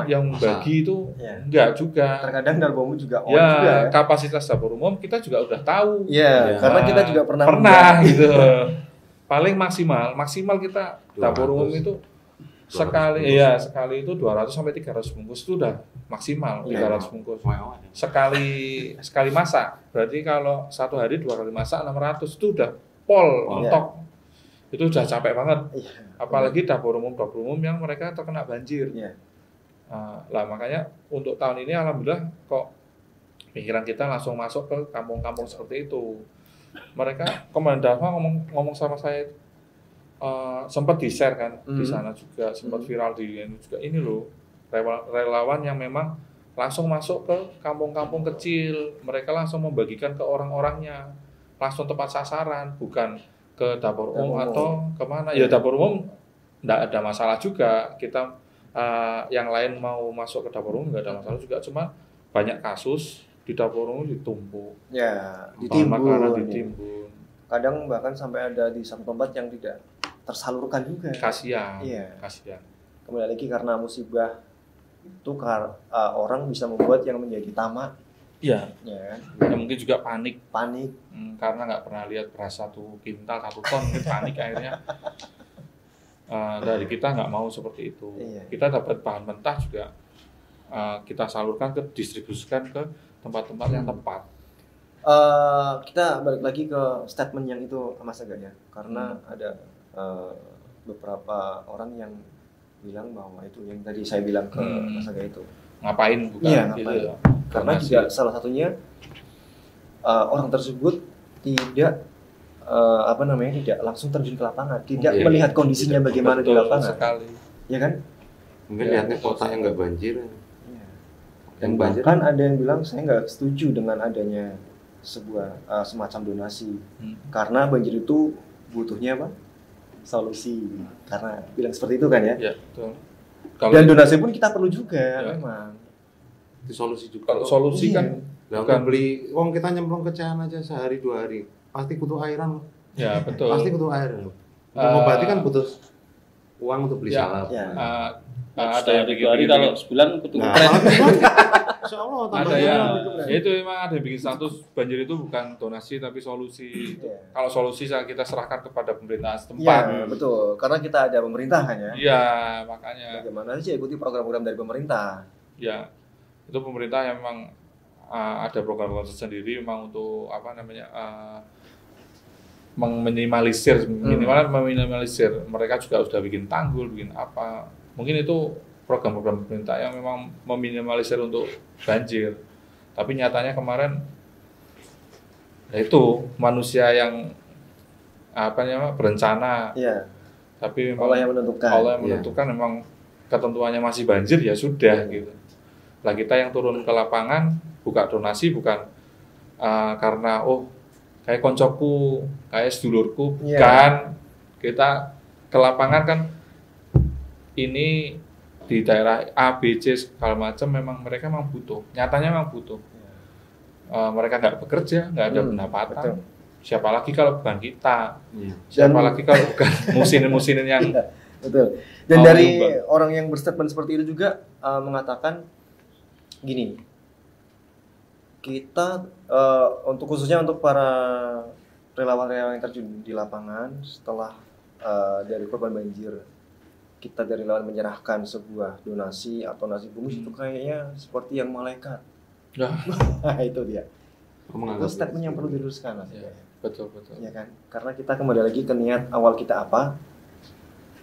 yang bagi itu enggak juga. Terkadang dapur umum juga juga. Kapasitas dapur umum kita juga udah tahu. Karena kita juga pernah gitu. paling maksimal kita 200. dapur umum itu sekali sekali itu 200 sampai 300 bungkus itu udah maksimal 300 bungkus. Sekali masak. Berarti kalau satu hari 2 kali masak 600 itu udah mentok. Itu udah capek banget. Apalagi dapur umum yang mereka terkena banjir. Lah makanya untuk tahun ini alhamdulillah kok pikiran kita langsung masuk ke kampung-kampung seperti itu. Mereka Komandan Dharma ngomong sama saya sempat di-share kan di sana juga, sempat viral di juga, ini loh relawan yang memang langsung masuk ke kampung-kampung kecil, mereka langsung membagikan ke orang-orangnya, langsung tepat sasaran, bukan ke dapur umum atau kemana. Ya dapur umum enggak ada masalah juga, kita yang lain mau masuk ke dapur umum enggak ada masalah juga, cuma banyak kasus di dapur umum ditumpuk, ditimbun. Kadang bahkan sampai ada di satu tempat yang tidak tersalurkan juga. Kasihan. Kembali lagi karena musibah itu orang bisa membuat yang menjadi tamak. Iya. Ya, mungkin juga panik. Karena nggak pernah lihat beras 1 kintal 1 ton, mungkin panik akhirnya. Dari kita nggak mau seperti itu. Kita dapat bahan mentah juga kita salurkan distribusikan ke tempat-tempat yang tepat. Kita balik lagi ke statement yang itu Mas Aga ya, karena ada beberapa orang yang bilang bahwa itu yang tadi saya bilang ke Mas Aga itu ngapain ngapain. Gitu. Karena juga salah satunya orang tersebut tidak tidak langsung terjun ke lapangan, tidak melihat kondisinya bagaimana di lapangan sekali. Ya kan? Mungkin lihatnya kota yang nggak banjir. Dan bahkan ada yang bilang saya nggak setuju dengan adanya sebuah semacam donasi karena banjir itu butuhnya apa? Solusi. Karena bilang seperti itu kan ya? Iya, betul. Dan donasi pun kita perlu juga memang. Itu solusi juga. Kalau solusi kan bukan beli uang, kita nyemplung ke Cahan aja sehari 2 hari. Pasti butuh airan. Ya, betul. Pasti butuh air. Berarti kan butuh uang untuk beli salap. Ada yang bikin hari kalau sebulan butuh ada yang itu memang ada yang bikin status banjir itu bukan donasi tapi solusi. Kalau solusi kita serahkan kepada pemerintah setempat. Betul, karena kita ada pemerintahan ya. Iya, makanya. Bagaimana sih ikuti program-program dari pemerintah? Ya, itu pemerintah yang memang ada program-program tersendiri memang untuk meminimalisir mereka juga sudah bikin tanggul, bikin apa. Mungkin itu program-program pemerintah yang memang meminimalisir untuk banjir. Tapi nyatanya kemarin itu manusia yang berencana. Iya. Tapi memang Allah yang menentukan memang ketentuannya masih banjir ya sudah gitu. Lah kita yang turun ke lapangan buka donasi bukan karena kayak koncoku, kayak sedulurku, kan kita ke lapangan kan ini di daerah A, B, C segala macam memang mereka memang butuh, nyatanya memang butuh. Mereka nggak bekerja, nggak ada pendapatan. Betul. Siapa lagi kalau bukan kita? Siapa lagi kalau bukan musinin yang betul. Dan dari orang yang berstatement seperti itu juga mengatakan gini. Kita khususnya untuk para relawan-relawan yang terjun di lapangan setelah dari korban banjir, kita dari relawan menyerahkan sebuah donasi atau nasi bungkus itu kayaknya seperti yang malaikat. Itu dia. Itu statement yang perlu diluruskan Mas. Ya, betul. Ya kan? Karena kita kembali lagi ke niat awal kita apa.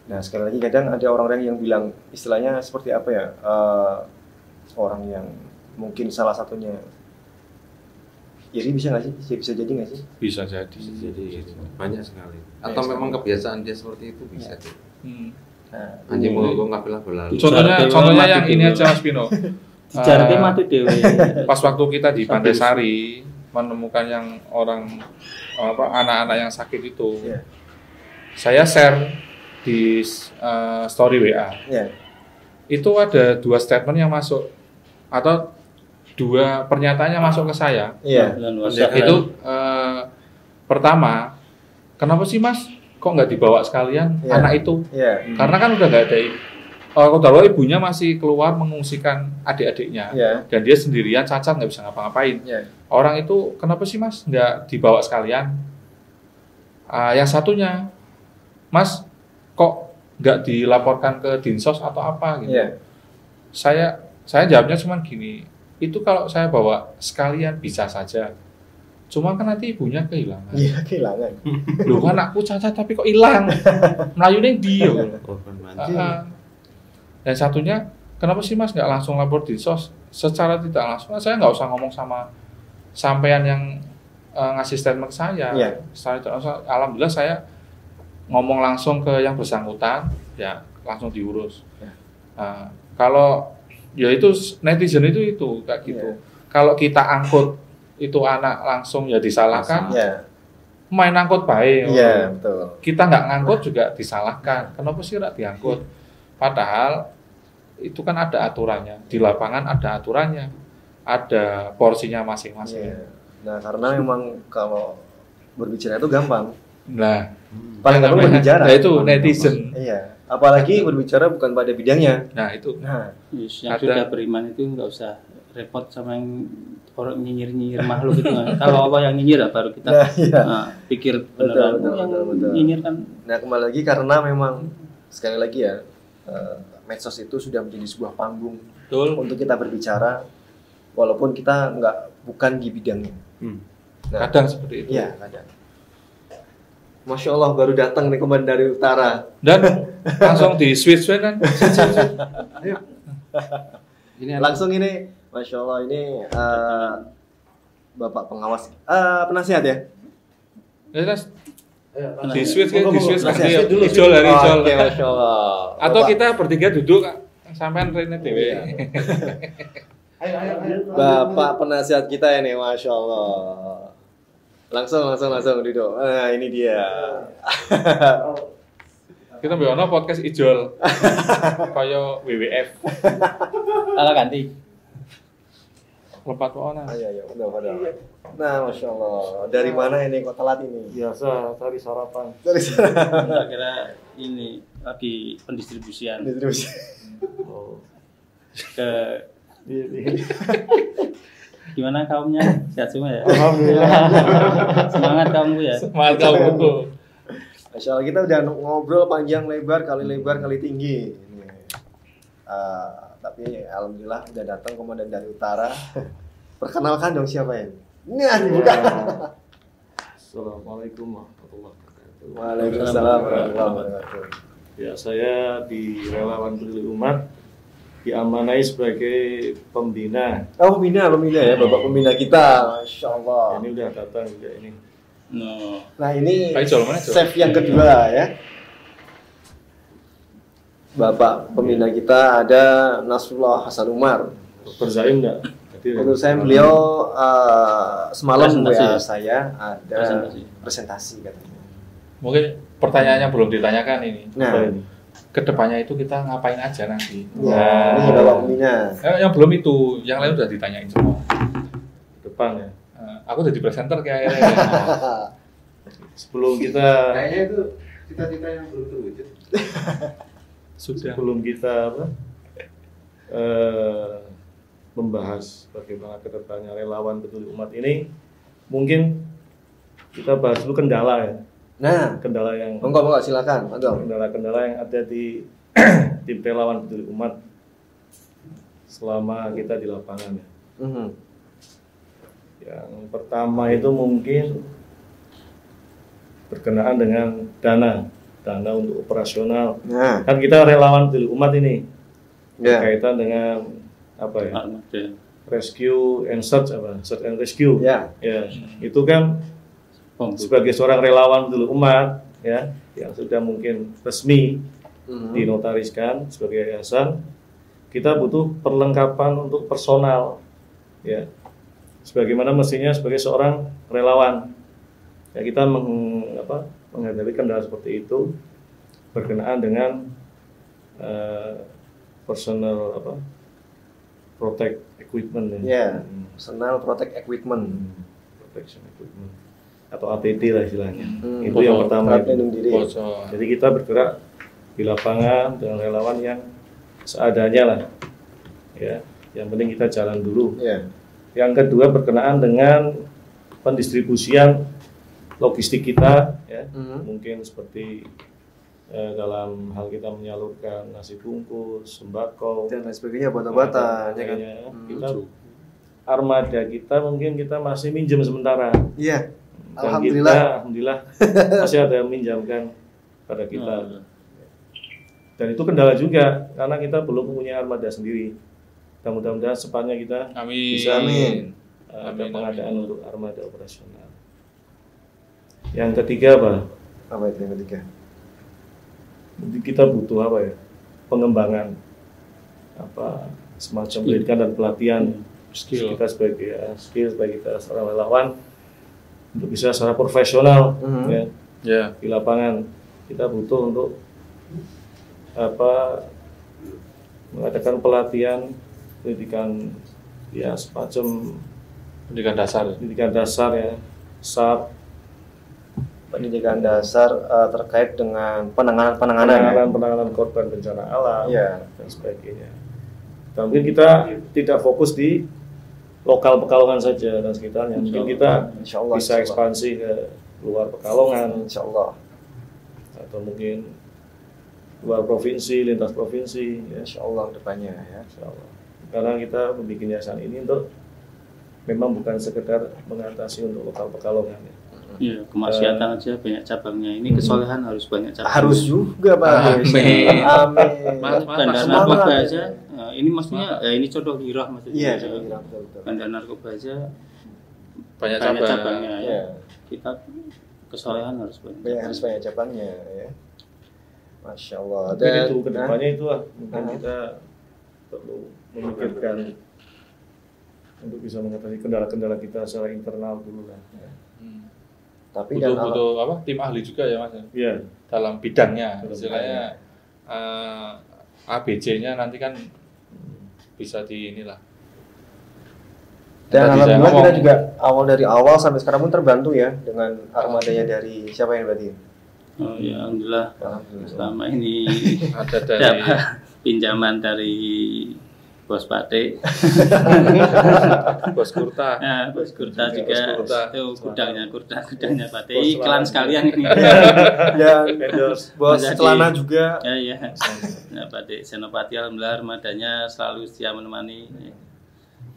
Nah sekali lagi kadang ada orang-orang yang bilang istilahnya seperti apa ya, orang yang mungkin salah satunya iri bisa nggak sih? Bisa jadi nggak sih? Bisa jadi banyak sekali. Atau memang kebiasaan dia seperti itu bisa jadi. Anjing mau nggak berlalu. Contohnya yang ini aja Mas Pino. Dijarke mati dewe. Pas waktu kita di Pantai Sari menemukan yang orang anak-anak yang sakit itu, saya share di story WA. Itu ada 2 statement yang masuk atau 2 pernyataan yang masuk ke saya. Itu pertama, kenapa sih Mas kok nggak dibawa sekalian anak itu? Karena kan udah nggak ada. Kalau ibunya masih keluar mengungsikan adik-adiknya, dan dia sendirian cacat nggak bisa ngapa-ngapain. Orang itu kenapa sih Mas nggak dibawa sekalian? Yang satunya Mas kok nggak dilaporkan ke Dinsos atau apa gitu. Iya. Saya jawabnya cuma gini, itu kalau saya bawa sekalian bisa saja. Cuma kan nanti ibunya kehilangan. Iya, kehilangan. Loh anakku cacat tapi kok hilang. Melayunya dia. Korban banjir. Dan satunya, kenapa sih Mas nggak langsung lapor Dinsos? Secara tidak langsung, saya nggak usah ngomong sama sampean yang ngasih statement ke saya. Iya. Secara tidak langsung, alhamdulillah saya ngomong langsung ke yang bersangkutan, ya langsung diurus. Ya. Kalau ya itu netizen itu kayak gitu. Ya. Kalau kita angkut itu anak langsung ya disalahkan. Iya. Main angkut baik. Iya, betul. Kita nggak ngangkut juga disalahkan. Kenapa sih nggak diangkut? Padahal itu kan ada aturannya. Di lapangan ada aturannya. Ada porsinya masing-masing. Iya. Nah, karena memang kalau berbicara itu gampang. Nah, Paling gampang berbicara. Nah itu netizen. Iya. Apalagi berbicara bukan pada bidangnya. Nah itu. Nah, Yang sudah beriman itu nggak usah repot sama yang orang nyinyir makhluk itu. Kalau apa yang nyinyir baru kita pikir beneran. Betul. Nyinyir kan. Nah, kembali lagi karena memang sekali lagi ya, medsos itu sudah menjadi sebuah panggung Betul. untuk kita berbicara walaupun kita bukan di bidangnya. Nah, Kadang seperti itu. iya, kadang. Masya Allah baru datang nih komandan dari utara. Dan langsung di switch kan. Ayo. Langsung ini, Masya Allah ini Bapak pengawas penasihat ya? Di switch kan, di switch kan Penasihat dulu. Ijol dari Ijol. Oke, Masya Allah. Atau Bapak, kita bertiga duduk sampean Rene dewe. Bapak penasihat kita ini, Masya Allah. Langsung duduk. Nah, ini dia. Kita beono podcast Ijol. Kaya WWF. Ala ganti. Lepat ana. Ayo, udah. Nah, Masya Allah. Dari mana ini kok telat ini? Biasa cari sarapan. Dari sana. Saya kira ini lagi pendistribusian Distribusi. Oh. ke Iya. gimana kaumnya, sehat semua ya? Alhamdulillah. Semangat kamu ya. Semangat kamu. Masya Allah, kita udah ngobrol panjang lebar kali tinggi. Ini. Tapi alhamdulillah udah datang komandan dari utara. Perkenalkan dong siapa ini? Nah, dibuka. Assalamualaikum warahmatullahi wabarakatuh. Waalaikumsalam warahmatullahi wabarakatuh. Ya, saya di Relawan Peduli Umat diamanai sebagai pembina. Oh, pembina ya, Bapak pembina kita. Masya Allah. Ini udah datang juga ini. No. Nah, ini Pak Ijol, mana, Ijol? chef yang kedua ya. Bapak pembina kita ada Nasrullah Hasan Umar. Berzaim enggak? Menurut saya beliau semalam Presentasi. WA saya ada Presentasi. presentasi katanya. Mungkin pertanyaannya belum ditanyakan ini. Nah, Kedepannya itu kita ngapain aja nanti? ya, ini Bapak pembina. Yang belum itu, yang lain udah ditanyain semua. Depan ya. Aku jadi presenter kayak Sebelum kita Kayaknya itu cita-cita yang belum terwujud. sudah. sebelum kita membahas bagaimana kedepannya relawan peduli umat ini, mungkin kita bahas dulu kendala ya. Nah, Kendala yang monggo silakan, monggo. kendala-kendala yang ada di tim relawan peduli umat selama kita di lapangan ya. Mhm. Yang pertama itu mungkin berkenaan dengan dana untuk operasional. Nah, Kan kita relawan peduli umat ini ya. berkaitan dengan apa ya? Armada. Rescue and search and rescue. Ya. Ya, itu kan Pembukaan. sebagai seorang relawan peduli umat ya yang sudah mungkin resmi Mhm. dinotariskan sebagai yayasan, kita butuh perlengkapan untuk personal ya. Sebagaimana mestinya sebagai seorang relawan. Ya, kita menghadapi kendala seperti itu berkenaan dengan personal protect equipment Ya, personal protect equipment. protection equipment atau APD lah istilahnya. Hmm. Itu yang pertama. Alat pelindung diri. Jadi kita bergerak di lapangan dengan relawan yang seadanya lah. Ya, yang penting kita jalan dulu. Ya. Yang kedua berkenaan dengan pendistribusian logistik kita ya. Mhm. Mungkin seperti dalam hal kita menyalurkan nasi bungkus, sembako dan lain sebagainya, obat-obatan, ya kan? Kita armada kita mungkin kita masih minjem sementara. Iya. Dan Alhamdulillah masih ada yang minjamkan pada kita. Dan itu kendala juga karena kita belum punya armada sendiri. Dan mudah-mudahan secepatnya kita bisa ada pengadaan untuk armada operasional. Yang ketiga apa? Apa itu yang ketiga? Jadi kita butuh apa ya? Pengembangan semacam pendidikan dan pelatihan skill kita sebagai kita seorang relawan untuk bisa secara profesional di lapangan. Kita butuh untuk mengadakan pelatihan pendidikan ya semacam pendidikan dasar ya, SAP, pendidikan dasar terkait dengan penanganan korban bencana alam dan sebagainya. Dan mungkin kita tidak fokus di lokal Pekalongan saja dan sekitarnya. Mungkin kita bisa ekspansi ke luar Pekalongan, insyaallah, atau mungkin luar provinsi, lintas provinsi, ya. Insyaallah depannya ya. Insyaallah. Karena kita membuat yayasan ini untuk memang bukan sekedar mengatasi untuk lokal Pekalongan ya. Iya, kemaksiatan aja banyak cabangnya. Ini kesolehan harus banyak cabangnya. Harus juga Pak. Amin. Amin. Bandar narkoba aja. Ini maksudnya ini contoh lirah maksudnya. Iya, betul. Bandar narkoba aja banyak cabangnya ya. Ya. Kita kesolehan harus banyak. Harus banyak cabangnya ya. Masya Allah. Dan itu kedepannya itulah mungkin kita perlu memikirkan untuk bisa mengatasi kendala-kendala kita secara internal dulu lah. Ya. Tapi butuh tim ahli juga ya Mas? Iya. Dalam bidangnya, istilahnya ABC-nya nanti kan bisa di inilah. Dan alhamdulillah kita juga dari awal sampai sekarang pun terbantu ya dengan armadanya dari siapa yang berarti? Oh ya, alhamdulillah. Selama ini ada dari pinjaman dari Bos Pate, Bos Kurta, Bos Kurta juga, itu gudangnya Pate, iklan sekalian ini. Ya, Bos celana juga. Ya. Nah, Pate Senopati alhamdulillah armadanya selalu setia menemani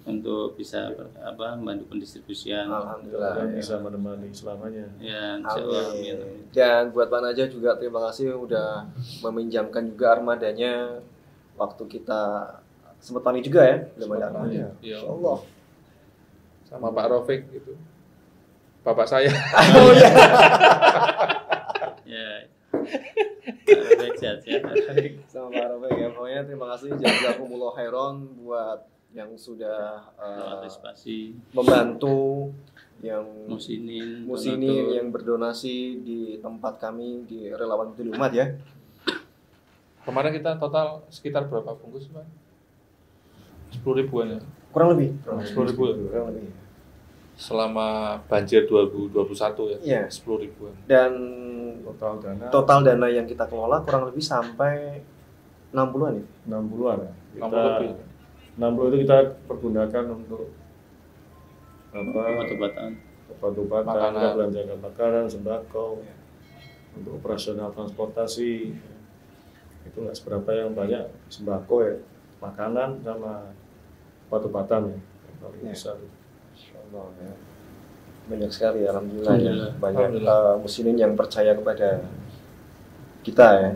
untuk bisa membantu pendistribusian. Alhamdulillah bisa menemani selamanya. Ya, amin. Dan buat Pak Najah juga terima kasih udah meminjamkan juga armadanya waktu kita sempat pamit juga ya, belum ada armada. Insyaallah. Sama Pak Rafiq itu. Bapak saya. Oh iya. Ya. Baik sehat. Sama Pak Rafiq ya. Pokoknya terima kasih jazakumullah khairan buat yang sudah membantu, yang musinin yang berdonasi di tempat kami di Relawan Peduli Umat ya. Kemarin kita total sekitar berapa bungkus Pak? 10.000-an ya? Kurang lebih 10.000 kurang lebih. Selama banjir 2021 ya? 10.000-an. Dan total dana yang kita kelola kurang lebih sampai 60-an ya? 60-an ya? 60 itu kita pergunakan untuk obat-obatan, kita belanjakan makanan, sembako, untuk operasional transportasi. Itu nggak seberapa yang banyak sembako ya, makanan sama obat-obatan ya, paling besar. Insyaallah ya. Banyak sekali alhamdulillah ya. Banyak muslimin yang percaya kepada kita ya.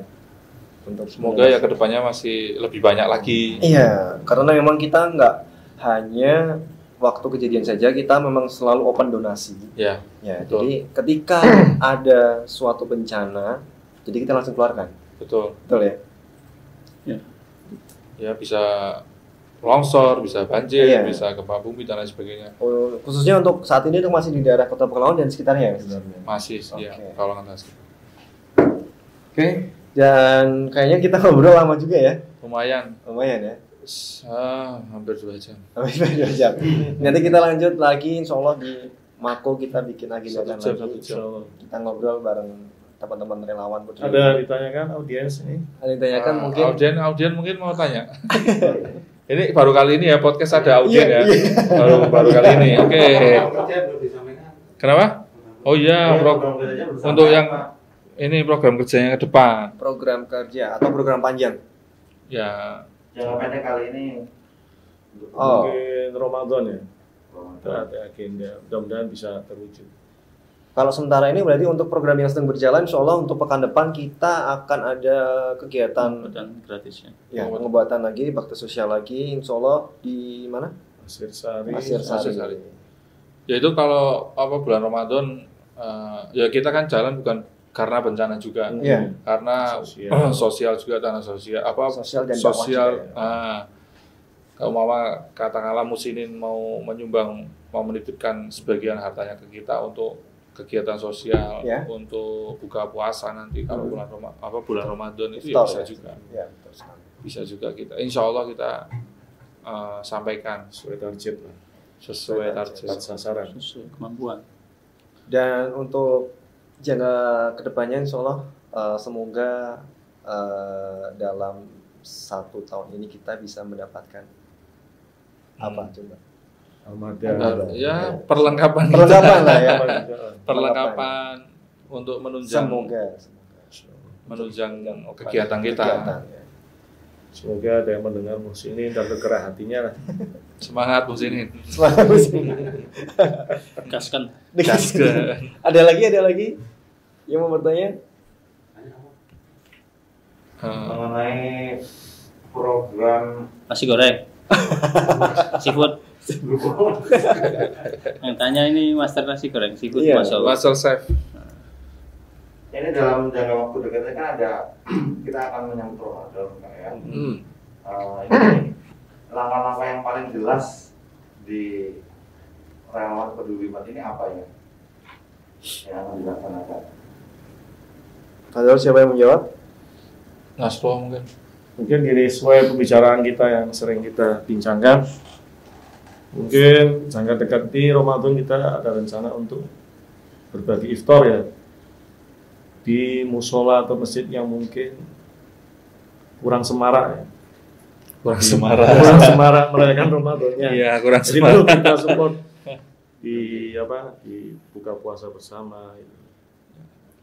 Untuk semoga ya kedepannya masih lebih banyak lagi. Iya, karena memang kita nggak hanya waktu kejadian saja, kita memang selalu open donasi. Ya. Jadi ketika ada suatu bencana, jadi kita langsung keluarkan. Betul ya. Ya bisa longsor, bisa banjir, bisa gempa bumi dan lain sebagainya. Khususnya untuk saat ini itu masih di daerah Kota Pekalongan dan sekitarnya sebenarnya. Masih, ya, Pekalongan dan sekitar. Oke. Dan kayaknya kita ngobrol lama juga ya. Lumayan ya. Hampir 2 jam. Nanti kita lanjut lagi insyaallah di Mako, kita bikin agenda lagi. Kita ngobrol bareng teman-teman relawan. Ada ditanyakan audiens ini? Ada ditanyakan mungkin. Audien mungkin mau tanya. Ini baru kali ini ya podcast ada audien ya. Baru kali ini. Oke. Kenapa? Oh iya, untuk yang ini program kerjanya ke depan. Program kerja atau program panjang? Ya. Jangka pendek kali ini. Mungkin Ramadan ya. Ada agenda, mudah-mudahan bisa terwujud. Kalau sementara ini berarti untuk program yang sedang berjalan, insya Allah untuk pekan depan kita akan ada kegiatan gratisnya. Ya, pengobatan lagi, bakti sosial lagi, insya Allah di mana? Pasir Sari. Ya itu kalau bulan Ramadan ya kita kan jalan bukan karena bencana juga, karena sosial juga, tanah sosial sosial. Kalau mama katakanlah muslimin mau menyumbang, mau menitipkan sebagian hartanya ke kita untuk kegiatan sosial, untuk buka puasa nanti kalau bulan Ramadan itu ya bisa juga. Ya, bisa juga kita. Insya Allah kita sampaikan sesuai target, sasaran, sesuai kemampuan. Dan untuk jangka kedepannya, insya Allah semoga dalam 1 tahun ini kita bisa mendapatkan apa coba? Ya perlengkapan lah ya. Perlengkapan untuk menunjang kegiatan kita. Semoga ada yang mendengar muslimin dan bergerak hatinya lah. Semangat muslimin. Gaskan. Ada lagi yang mau bertanya? Mengenai program nasi goreng, seafood. Yang tanya ini master nasi goreng seafood, master chef. Ini dalam jangka waktu dekat kan kita akan menyambut Ramadan, ya. Ini langkah-langkah yang paling jelas di relawan peduli umat ini apa ya yang akan dilaksanakan? Kalau siapa yang menjawab? Nasro mungkin. Mungkin gini, sesuai pembicaraan kita yang sering kita bincangkan, mungkin jangka dekat di Ramadan kita ada rencana untuk berbagi iftar ya di musola atau masjid yang mungkin kurang semarak ya. Kurang semarak merayakan Ramadannya. Iya, kurang semarak. Jadi perlu kita support di buka puasa bersama gitu.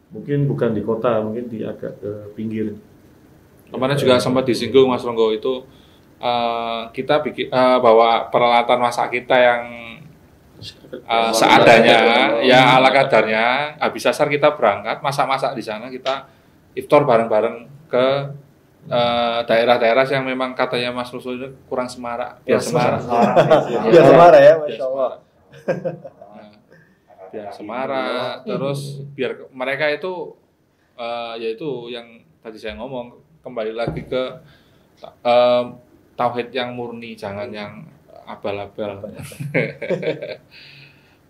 Mungkin bukan di kota, mungkin di agak ke pinggir. Kemarin juga sempat disinggung Mas Ronggo itu kita bikin bawa peralatan masak kita yang seadanya, ya ala kadarnya. Habis asar kita berangkat masak-masak di sana, kita iftar bareng-bareng ke daerah-daerah yang memang katanya Mas Rusul itu kurang semarak, biar semarak. Biar semarak ya, Masya Allah. Biar semarak, terus biar mereka itu yaitu yang tadi saya ngomong, kembali lagi ke tauhid yang murni, jangan yang abal-abal.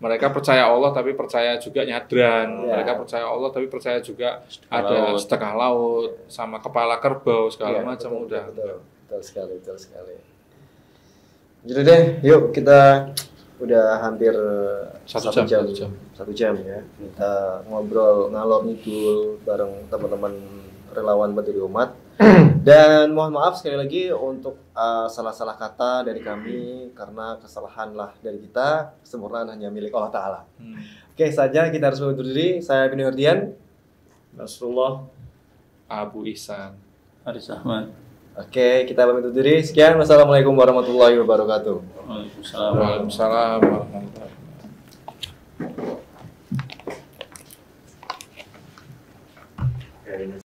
Mereka percaya Allah tapi percaya juga nyadran. Mereka percaya Allah tapi percaya juga ada setengah laut sama kepala kerbau segala macam. Betul sekali. Jadi deh, yuk kita udah hampir 1 jam ya. Kita ngobrol ngalor ngidul bareng teman-teman relawan peduli umat. Dan mohon maaf sekali lagi untuk salah-salah kata dari kami, karena kesalahan lah dari kita, kesempurnaan hanya milik Allah Ta'ala. Oke, saja kita harus undur diri. Saya Bini Herdian, Nasrullah, Abu Ihsan, Haris Ahmad. Oke, kita pamit undur diri. Sekian, wassalamualaikum warahmatullahi wabarakatuh. Waalaikumsalam. Waalaikumsalam.